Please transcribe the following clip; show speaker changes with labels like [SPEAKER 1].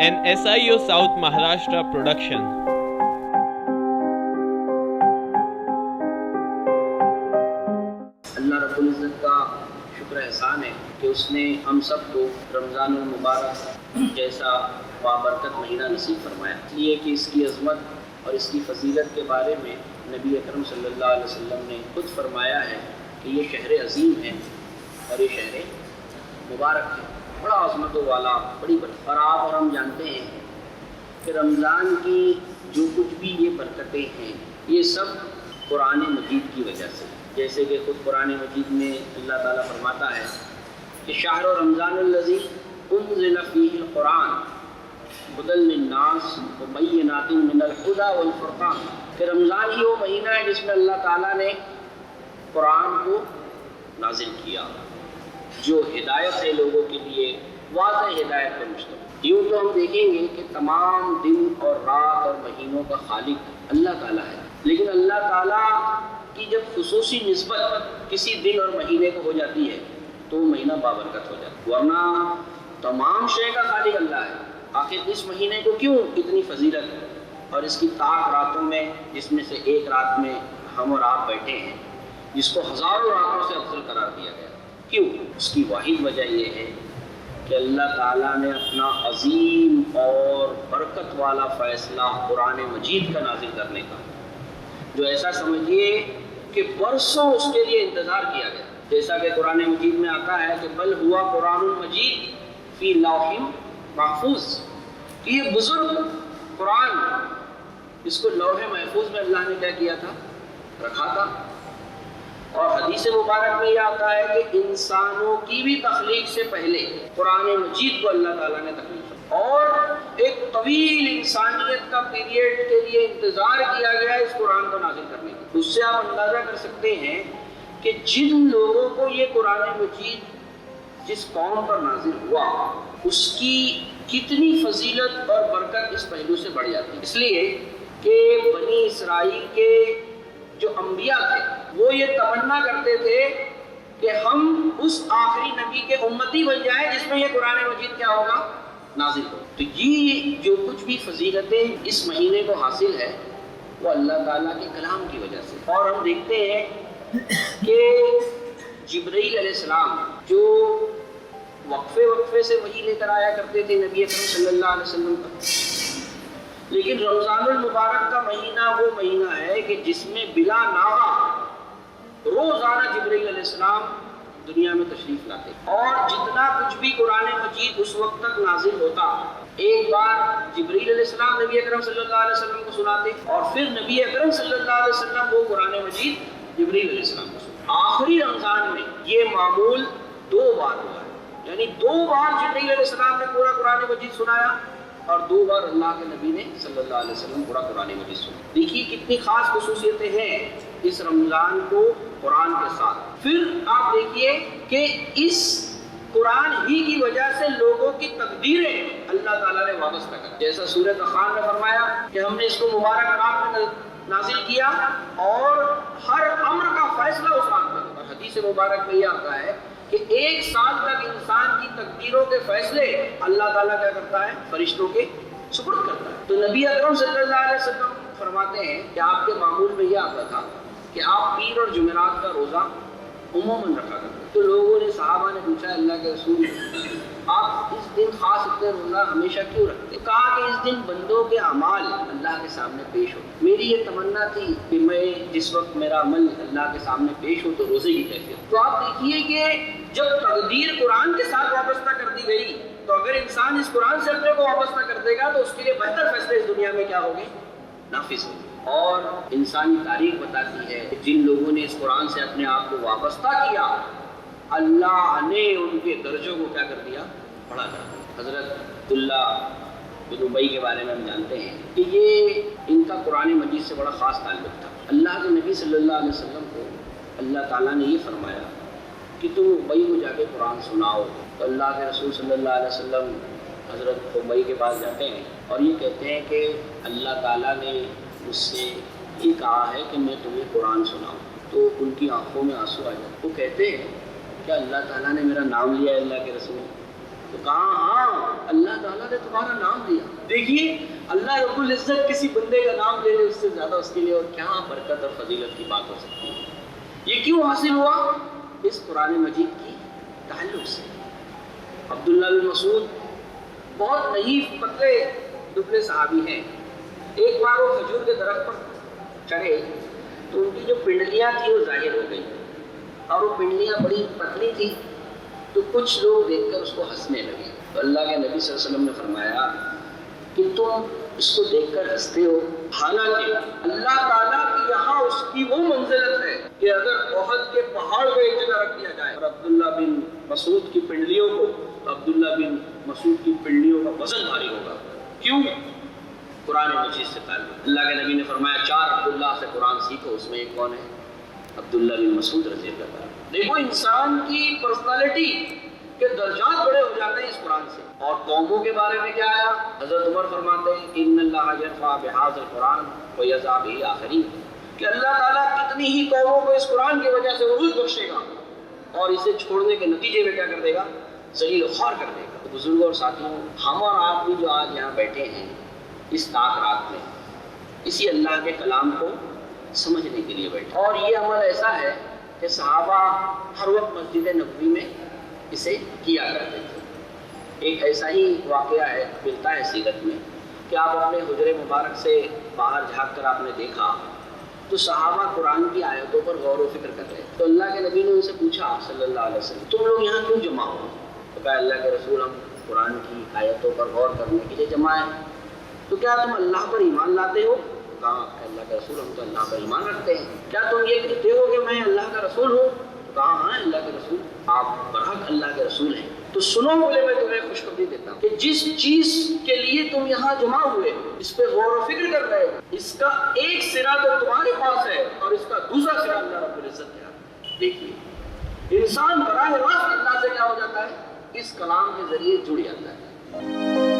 [SPEAKER 1] an SIO South Maharashtra production.
[SPEAKER 2] اللہ رب العزت کا شکر احسان ہے کہ اس نے ہم سب کو رمضان المبارک جیسا بابرکت مہینہ نصیب فرمایا، اس لیے کہ اس کی عظمت اور اس کی فضیلت کے بارے میں نبی اکرم صلی اللہ علیہ وسلم نے خود فرمایا ہے کہ یہ شہر عظیم ہے اور یہ شہر مبارک ہے، بڑا عظمتوں والا، بڑی برکت۔ اور آپ اور ہم جانتے ہیں کہ رمضان کی جو کچھ بھی یہ برکتیں ہیں یہ سب قرآن مجید کی وجہ سے، جیسے کہ خود قرآن مجید میں اللہ تعالیٰ فرماتا ہے کہ شہر رمضان الذی انزل فیہ القرآن ہدی للناس وبینات من الہدی والفرقان، کہ رمضان ہی وہ مہینہ ہے جس میں اللہ تعالیٰ نے قرآن کو نازل کیا جو ہدایت ہے لوگوں کے لیے، واضح ہدایت پر مشتمل۔ یوں تو ہم دیکھیں گے کہ تمام دن اور رات اور مہینوں کا خالق اللہ تعالیٰ ہے، لیکن اللہ تعالیٰ کی جب خصوصی نسبت کسی دن اور مہینے کو ہو جاتی ہے تو وہ مہینہ بابرکت ہو جاتا ہے، ورنہ تمام شے کا خالق اللہ ہے۔ آخر اس مہینے کو کیوں اتنی فضیلت ہے اور اس کی طاق راتوں میں، جس میں سے ایک رات میں ہم اور آپ بیٹھے ہیں، جس کو ہزاروں راتوں سے افضل قرار دیا گیا، کیوں؟ اس کی واحد وجہ یہ ہے کہ اللہ تعالیٰ نے اپنا عظیم اور برکت والا فیصلہ قرآن مجید کا نازل کرنے کا، جو ایسا سمجھیے کہ برسوں اس کے لیے انتظار کیا گیا، جیسا کہ قرآن مجید میں آتا ہے کہ بل ہوا قرآن مجید فی لوح محفوظ، کہ یہ بزرگ قرآن، اس کو لوح محفوظ میں اللہ نے کیا کیا تھا؟ رکھا تھا۔ اور حدیث مبارک میں یہ آتا ہے کہ انسانوں کی بھی تخلیق سے پہلے قرآن مجید کو اللہ تعالیٰ نے تخلیق کیا، اور ایک طویل انسانیت کا پیریڈ کے لیے انتظار کیا گیا اس قرآن کو نازل کرنے کا۔ اس سے آپ اندازہ کر سکتے ہیں کہ جن لوگوں کو یہ قرآن مجید جس قوم پر نازل ہوا اس کی کتنی فضیلت اور برکت اس پہلو سے بڑھ جاتی ہے، اس لیے کہ بنی اسرائیل کے جو انبیاء تھے وہ یہ تمنا کرتے تھے کہ ہم اس آخری نبی کے امتی بن جائیں جس میں یہ قرآن مجید کیا ہوگا؟ نازل ہو۔ تو یہ جو کچھ بھی فضیلتیں اس مہینے کو حاصل ہے وہ اللہ تعالیٰ کے کلام کی وجہ سے۔ اور ہم دیکھتے ہیں کہ جبرائیل علیہ السلام جو وقفے سے وحی لے کر آیا کرتے تھے نبی اکرم صلی اللہ علیہ وسلم پر، لیکن رمضان المبارک کا مہینہ وہ مہینہ ہے کہ جس میں بلا ناغہ روزانہ جبرائیل علیہ السلام دنیا میں تشریف لاتے، اور جتنا کچھ بھی قرآن مجید اس وقت تک نازل ہوتا، ایک بار جبرائیل علیہ السلام نبی اکرم صلی اللہ علیہ وسلم کو سناتے، اور پھر نبی اکرم صلی اللہ علیہ وسلم وہ قرآن مجید جبرائیل علیہ السلام کو سناتے۔ آخری رمضان میں یہ معمول 2 بار ہوا ہے، یعنی 2 بار جبرائیل علیہ السلام نے پورا قرآن مجید سنایا اور 2 بار اللہ کے نبی نے صلی اللہ علیہ وسلم پورا قرآن مجید سنا۔ دیکھیے کتنی خاص خصوصیتیں ہیں اس رمضان کو قرآن کے ساتھ۔ پھر آپ دیکھیے کہ اس قرآن ہی کی وجہ سے لوگوں کی تقدیریں اللہ تعالیٰ نے وابستہ کر، جیسا سورۃ دخان میں فرمایا کہ ہم نے اس کو مبارک رات میں نازل کیا اور ہر امر کا فیصلہ اس رات میں۔ اور حدیث مبارک میں یہ آتا ہے کہ 1 سال تک انسان کی تقدیروں کے فیصلے اللہ تعالیٰ کیا کرتا ہے؟ فرشتوں کے سپرد کرتا ہے۔ تو نبی اکرم صلی اللہ علیہ وسلم فرماتے ہیں کہ آپ کے معمول میں یہ آتا تھا کہ آپ پیر اور جمعرات کا روزہ عموماً رکھا کرتے۔ تو لوگوں نے، صحابہ نے پوچھا اللہ کے رسول آپ اس دن خاص اتنے روزہ ہمیشہ کیوں رکھتے؟ کہا کہ اس دن بندوں کے اعمال اللہ کے سامنے پیش ہو۔ میری یہ تمنا تھی کہ میں جس وقت میرا عمل اللہ کے سامنے پیش ہو تو روزے کی کیفیت۔ تو آپ دیکھیے کہ جب تقدیر قرآن کے ساتھ وابستہ کر دی گئی تو اگر انسان اس قرآن سے اپنے کو وابستہ کر دے گا تو اس کے لیے بہتر فیصلے اس دنیا میں کیا ہوگے؟ نافذ ہوگی۔ اور انسانی تاریخ بتاتی ہے کہ جن لوگوں نے اس قرآن سے اپنے آپ کو وابستہ کیا اللہ نے ان کے درجوں کو کیا کر دیا؟ بڑھا کر دیا۔ حضرت عبداللہ بن ابی کے بارے میں ہم جانتے ہیں کہ یہ ان کا قرآن مجید سے بڑا خاص تعلق تھا۔ اللہ کے نبی صلی اللہ علیہ وسلم کو اللہ تعالیٰ نے یہ فرمایا کہ تم ابی کو جا کے قرآن سناؤ، تو اللہ کے رسول صلی اللہ علیہ وسلم حضرت ابی کے پاس جاتے ہیں اور یہ کہتے ہیں کہ اللہ تعالیٰ نے مجھ سے یہ کہا ہے کہ میں تمہیں قرآن سناؤں۔ تو ان کی آنکھوں میں آنسو آ جاتے، وہ کہتے ہیں کہ اللہ تعالیٰ نے میرا نام لیا ہے اللہ کے رسول، تو کہا ہاں اللہ تعالیٰ نے تمہارا نام لیا. دیکھیے اللہ رب العزت کسی بندے کا نام لے لے اس سے زیادہ اس کے لیے اور کیا برکت اور فضیلت کی بات ہو سکتی ہے. یہ کیوں حاصل ہوا؟ اس قرآن مجید کی تعلق سے. عبداللہ بن مسعود بہت نحیف پتلے دبلے صحابی ہیں. ایک بار وہ کھجور کے درخت پر چڑھے تو ان کی جو پنڈلیاں تھیں وہ ظاہر ہو گئی اور وہ پنڈلیاں بڑی پتلی تھی. تو کچھ لوگ دیکھ کر اس کو ہنسنے لگے. تو اللہ کے نبی صلی اللہ علیہ وسلم نے فرمایا کہ تم اس کو دیکھ کر ہنستے ہو، حالانکہ اللہ تعالیٰ کی یہاں اس کی وہ منزلت ہے کہ اگر احد کے پہاڑ کو ایک جگہ رکھ دیا جائے اور عبداللہ بن مسعود کی پنڈلیوں کو، تو عبداللہ بن مسعود کی پنڈلیوں کا وزن بھاری ہوگا. کیوں؟ قرآن مجید سے تعلق. اللہ کے نبی نے فرمایا 4 عبداللہ سے قرآن سیکھو. اس میں ایک کون ہے؟ عبداللہ بن مسعود رضی اللہ عنہ. دیکھو انسان کی پرسنالٹی کے درجات بڑے ہو جاتے ہیں اس قرآن سے. اور قوموں کے بارے میں کیا آیا؟ حضرت عمر فرماتے ہیں ان اللہ یرفع بہذا القرآن ویضع بہ آخرین، کہ اللہ تعالیٰ کتنی ہی قوموں کو اس قرآن کی وجہ سے عروج بخشے گا اور اسے چھوڑنے کے نتیجے میں کیا کر دے گا؟ ذلیل و خوار کر دے گا. تو بزرگوں اور ساتھیوں، ہم اور آپ بھی جو آج یہاں بیٹھے ہیں اس تاک رات میں اسی اللہ کے کلام کو سمجھنے کے لیے بیٹھے. اور یہ عمل ایسا ہے کہ صحابہ ہر وقت مسجد نبوی میں اسے کیا کرتے تھے. ایک ایسا ہی واقعہ ہے، ملتا ہے سیرت میں، کہ آپ اپنے حجرے مبارک سے باہر جھانک کر آپ نے دیکھا تو صحابہ قرآن کی آیتوں پر غور و فکر کر رہے. تو اللہ کے نبی نے ان سے پوچھا صلی اللہ علیہ وسلم تم لوگ یہاں کیوں جمع ہو؟ تو کہا اللہ کے رسول ہم قرآن کی آیتوں پر غور کرنے کے لیے جمع ہیں. تو کیا تم اللہ پر ایمان لاتے ہو؟ کہا اللہ کا رسول ہم تو اللہ پر ایمان رکھتے ہیں. کیا تم یہ کہتے ہو کہ میں اللہ کا رسول ہوں؟ تو کہا ہاں اللہ کے رسول، آپ برحق اللہ کے رسول ہیں. تو سنو، بولے میں تمہیں خوشخبری دیتا ہوں کہ جس چیز کے لیے تم یہاں جمع ہوئے اس پہ غور و فکر کر رہے ہو، اس کا ایک سرا تو تمہارے پاس ہے اور اس کا دوسرا سرا اللہ رب العزت کے ہاتھ. دیکھیے انسان براہ راست اللہ سے کیا ہو جاتا ہے؟ اس کلام کے ذریعے جڑ جاتا ہے.